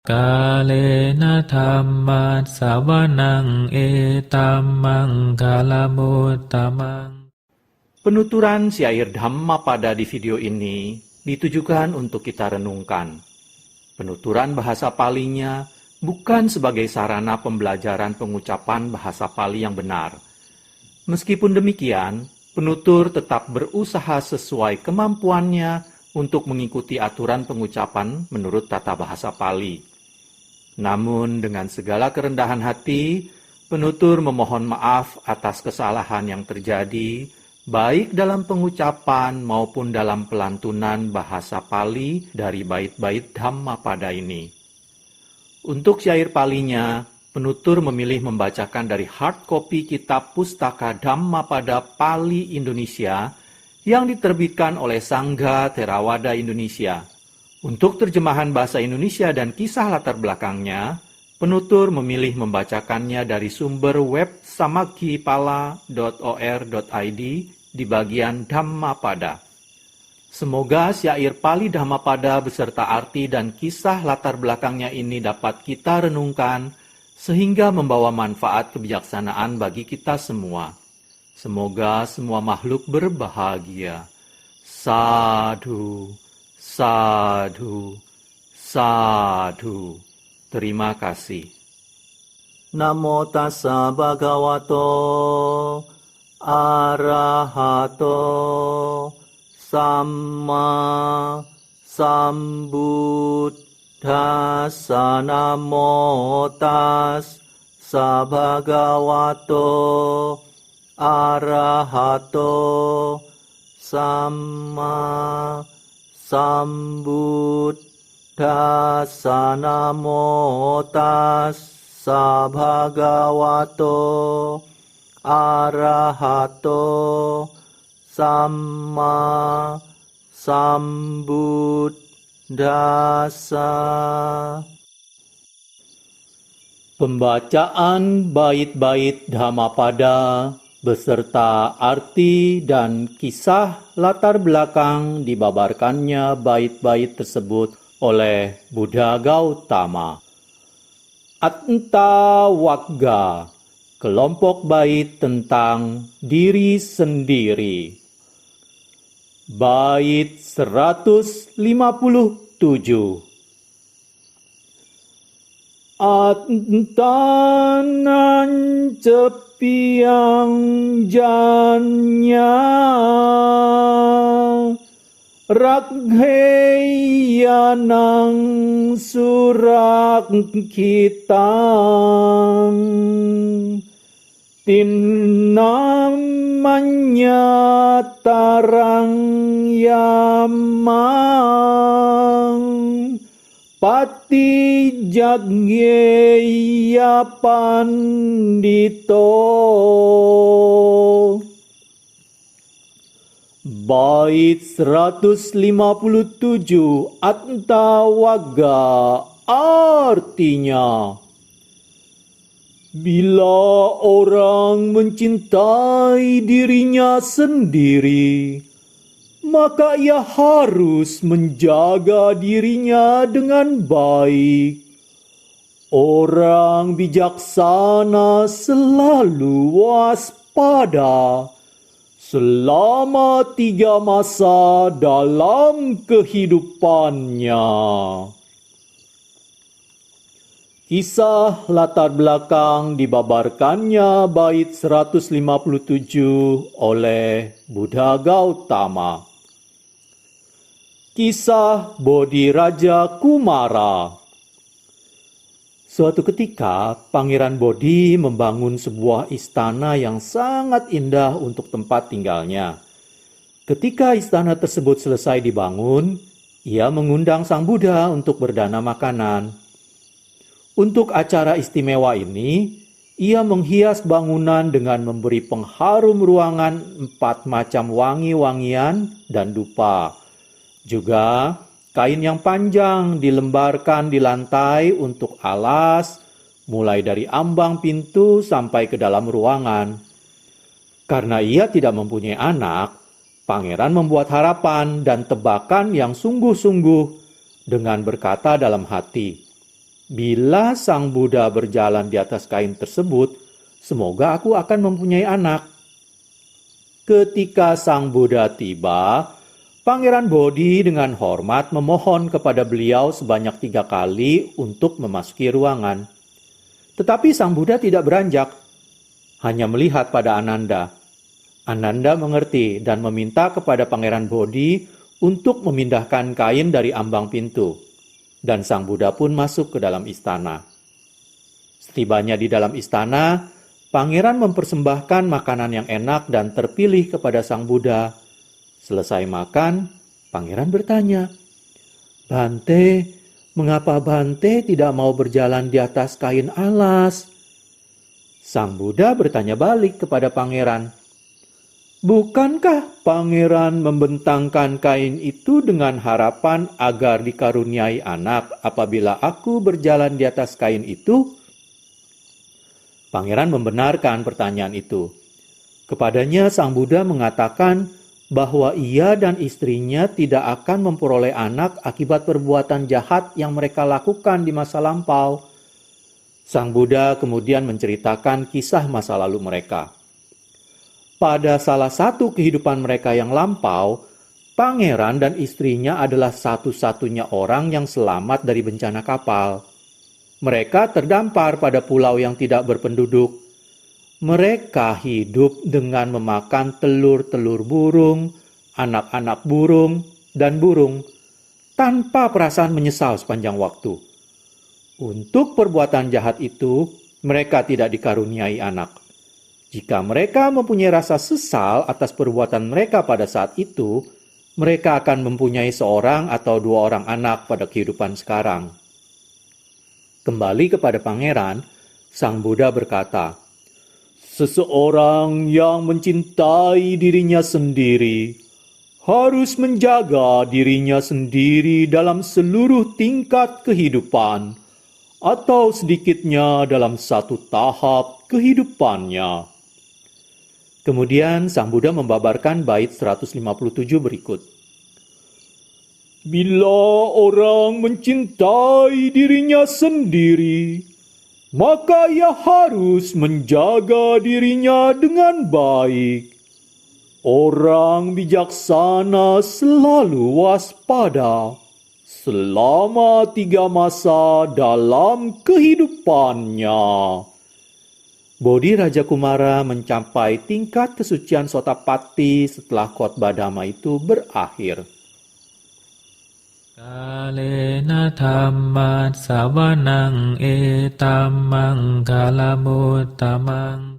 Kalena dhammat sawanang etammang kalamutamang. Penuturan syair Dhammapada di video ini ditujukan untuk kita renungkan. Penuturan bahasa Palinya bukan sebagai sarana pembelajaran pengucapan bahasa Pali yang benar. Meskipun demikian, penutur tetap berusaha sesuai kemampuannya untuk mengikuti aturan pengucapan menurut tata bahasa Pali. Namun dengan segala kerendahan hati, penutur memohon maaf atas kesalahan yang terjadi, baik dalam pengucapan maupun dalam pelantunan bahasa Pali dari bait-bait Dhammapada ini. Untuk syair Palinya, penutur memilih membacakan dari hard copy kitab pustaka Dhammapada Pali Indonesia yang diterbitkan oleh Sangga Theravada Indonesia. Untuk terjemahan bahasa Indonesia dan kisah latar belakangnya, penutur memilih membacakannya dari sumber web samakkhipala.or.id di bagian Dhammapada. Semoga syair Pali Dhammapada beserta arti dan kisah latar belakangnya ini dapat kita renungkan sehingga membawa manfaat kebijaksanaan bagi kita semua. Semoga semua makhluk berbahagia. Sadhu. Sadhu, sadhu. Terima kasih. Namo tassa bhagavato arahato samma sambuddhassa. Namo tassa bhagavato arahato samma sambuddhassa. Namo tassa bhagavato arahato samma sambuddhassa. Pembacaan bait-bait Dhammapada beserta arti dan kisah latar belakang dibabarkannya bait-bait tersebut oleh Buddha Gautama. Atta Wagga, kelompok bait tentang diri sendiri. Bait 157. Attanan cepiang janya rakheyanang surak kitang tinamanya tarang yamang pati jagyeya pandito. Bait 157 Atta Wagga, artinya, bila orang mencintai dirinya sendiri, maka ia harus menjaga dirinya dengan baik. Orang bijaksana selalu waspada selama 3 masa dalam kehidupannya. Kisah latar belakang dibabarkannya bait 157 oleh Buddha Gautama. Kisah Bodhi Raja Kumara. Suatu ketika, Pangeran Bodhi membangun sebuah istana yang sangat indah untuk tempat tinggalnya. Ketika istana tersebut selesai dibangun, ia mengundang Sang Buddha untuk berdana makanan. Untuk acara istimewa ini, ia menghias bangunan dengan memberi pengharum ruangan 4 macam wangi-wangian dan dupa. Juga, kain yang panjang dilembarkan di lantai untuk alas, mulai dari ambang pintu sampai ke dalam ruangan. Karena ia tidak mempunyai anak, pangeran membuat harapan dan tebakan yang sungguh-sungguh dengan berkata dalam hati, Bila Sang Buddha berjalan di atas kain tersebut, semoga aku akan mempunyai anak. Ketika Sang Buddha tiba, Pangeran Bodhi dengan hormat memohon kepada beliau sebanyak 3 kali untuk memasuki ruangan. Tetapi Sang Buddha tidak beranjak, hanya melihat pada Ananda. Ananda mengerti dan meminta kepada Pangeran Bodhi untuk memindahkan kain dari ambang pintu. Dan Sang Buddha pun masuk ke dalam istana. Setibanya di dalam istana, Pangeran mempersembahkan makanan yang enak dan terpilih kepada Sang Buddha. Selesai makan, Pangeran bertanya, "Bante, mengapa Bante tidak mau berjalan di atas kain alas?" Sang Buddha bertanya balik kepada Pangeran, "Bukankah Pangeran membentangkan kain itu dengan harapan agar dikaruniai anak apabila aku berjalan di atas kain itu?" Pangeran membenarkan pertanyaan itu. Kepadanya Sang Buddha mengatakan bahwa ia dan istrinya tidak akan memperoleh anak akibat perbuatan jahat yang mereka lakukan di masa lampau. Sang Buddha kemudian menceritakan kisah masa lalu mereka. Pada salah satu kehidupan mereka yang lampau, Pangeran dan istrinya adalah satu-satunya orang yang selamat dari bencana kapal. Mereka terdampar pada pulau yang tidak berpenduduk. Mereka hidup dengan memakan telur-telur burung, anak-anak burung, dan burung, tanpa perasaan menyesal sepanjang waktu. Untuk perbuatan jahat itu, mereka tidak dikaruniai anak. Jika mereka mempunyai rasa sesal atas perbuatan mereka pada saat itu, mereka akan mempunyai 1 atau 2 orang anak pada kehidupan sekarang. Kembali kepada Pangeran, Sang Buddha berkata, "Seseorang yang mencintai dirinya sendiri harus menjaga dirinya sendiri dalam seluruh tingkat kehidupan, atau sedikitnya dalam satu tahap kehidupannya." Kemudian Sang Buddha membabarkan bait 157 berikut. "Bila orang mencintai dirinya sendiri, maka ia harus menjaga dirinya dengan baik. Orang bijaksana selalu waspada selama 3 masa dalam kehidupannya." Bodhi Raja Kumara mencapai tingkat kesucian Sotapatti setelah khotbah Dhamma itu berakhir. Kalena dhammat savanang etamang kalamutamang